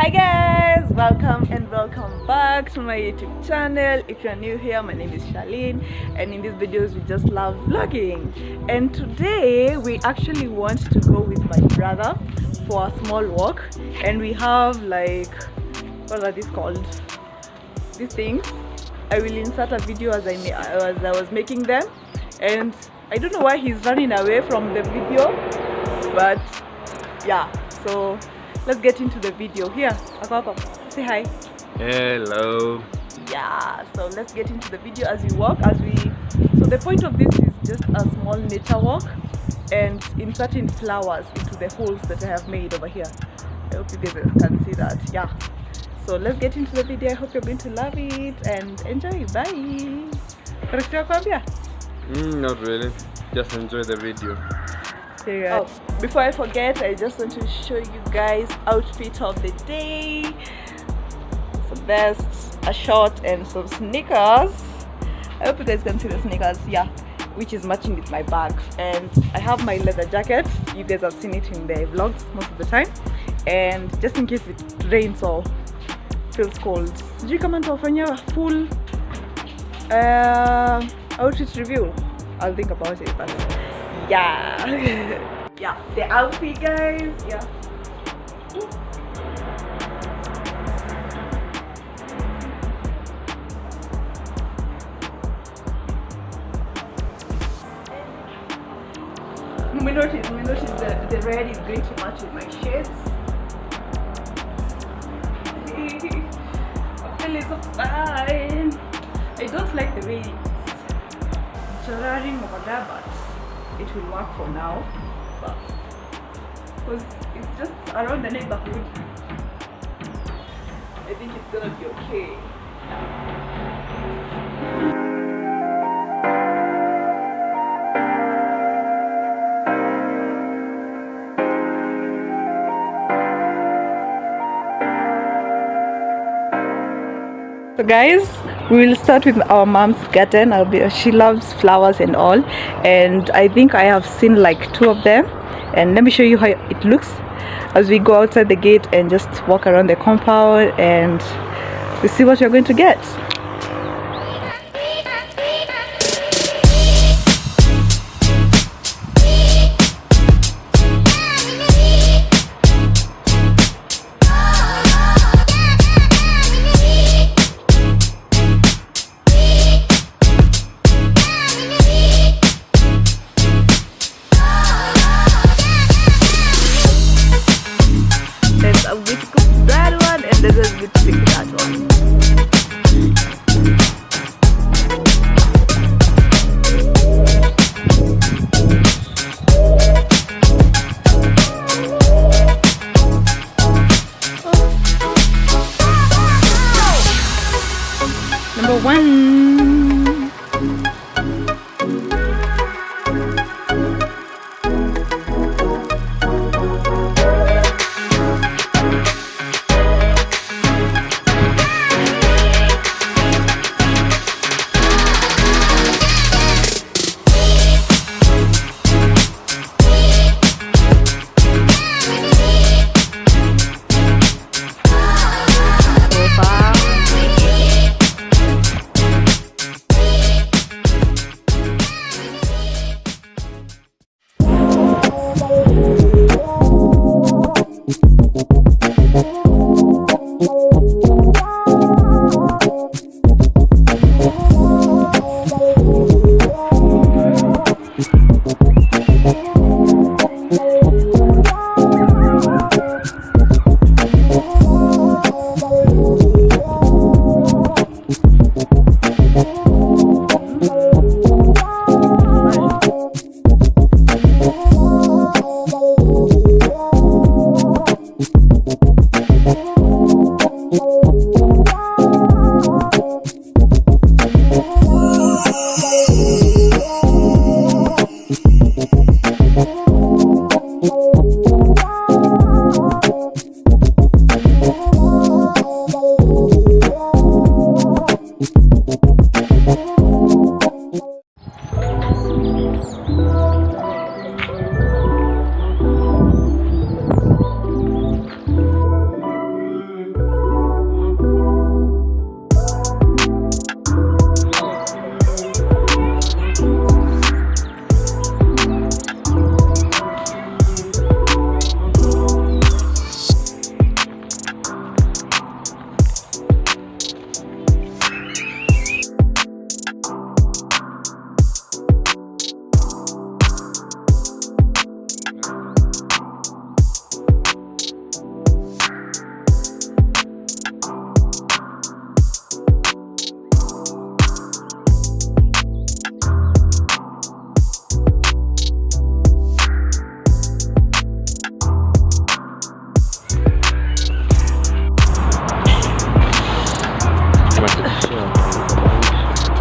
Hi guys, welcome and welcome back to my YouTube channel. If you're new here, my name is Charlene, and in these videos we just love vlogging. And today we actually want to go with my brother for a small walk, and we have like, what are these called? These things. I will insert a video as I was making them, and I don't know why he's running away from the video, but yeah, so let's get into the video. Here, Akako, say hi. Hello. Yeah, so let's get into the video as we walk. So the point of this is just a small nature walk and inserting flowers into the holes that I have made over here. I hope you guys can see that. Yeah, so let's get into the video. I hope you're going to love it and enjoy. Bye. Not really, just enjoy the video. Oh, before I forget, I just want to show you guys outfit of the day. Some vest, a short, and some sneakers. I hope you guys can see the sneakers, yeah, which is matching with my bag. And I have my leather jacket. You guys have seen it in the vlogs most of the time, and just in case it rains or feels cold, do you come and offer a full outfit review? I'll think about it, but yeah. Yeah, the outfit, guys. Yeah. We notice the red is going to match with my shades. I'm feeling so fine. I don't like the way it's showering over there, but it will work for now, because it's just around the neighborhood. I think it's gonna be okay. So guys, we will start with our mom's garden. She loves flowers and all, and I think I have seen like 2 of them, and let me show you how it looks as we go outside the gate and just walk around the compound, and we see what you're going to get. Number 1.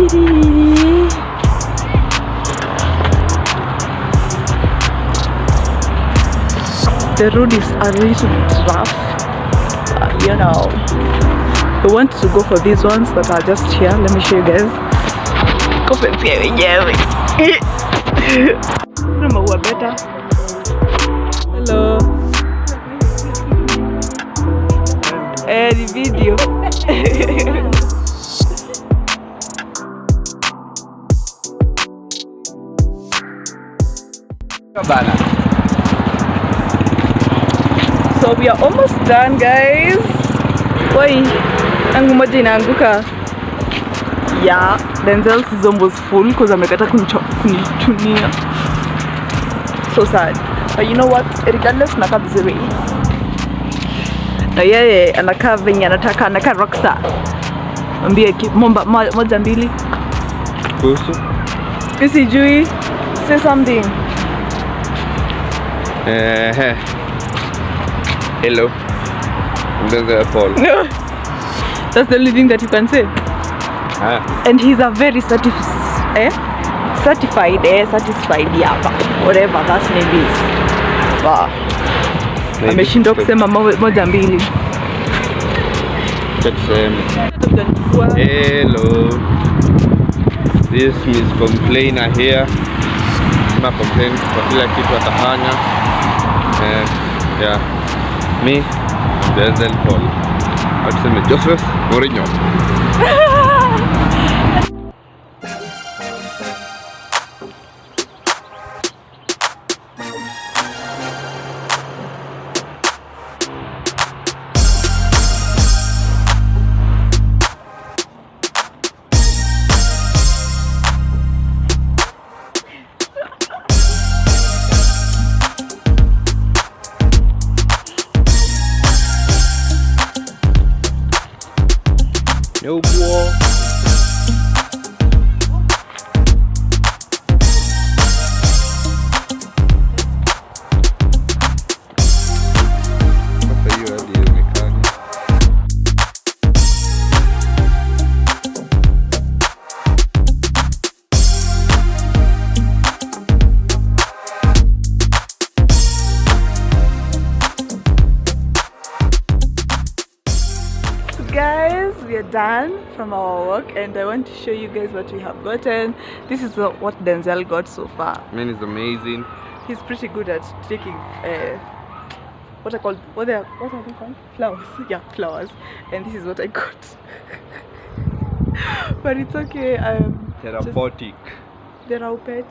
The road is a little bit rough, you know. We want to go for these ones that are just here. Let me show you guys. Go for it. Better. Hello. The video. So we are almost done, guys. Why? Angu moja inaanguka. Yeah, Denzel's is almost full because amekata kunichunia. So sad. But you know what? Regardless, nakaa vizuri. Na yeye anakaa venye anataka, anakaa rockstar. Ambie moja mbili. Kuhusu? Sijui. Say something. Hello. I'm Paul. No. That's the only thing that you can say. And he's a very satisfied, yeah, whatever that name is. Wow. Ameshindwa kusema moja mbili. Hello. This Miss Complainer here. Ma complain kwa kila kitu atafanya. Yeah. Me, Denzel Paul. Atuseme Joseph Mourinho. No boy. Guys, we are done from our work and I want to show you guys what we have gotten. This is what Denzel got so far. Man is amazing. He's pretty good at taking what are they called? Flowers. Yeah, flowers. And this is what I got. But it's okay. Therapeutic. Therapeutic.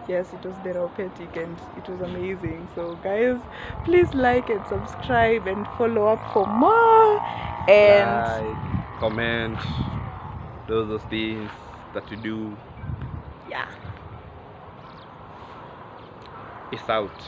Yes, it was therapeutic and it was amazing. So guys, please like and subscribe and follow up for more. And like, comment, those things that you do. Yeah. It's out.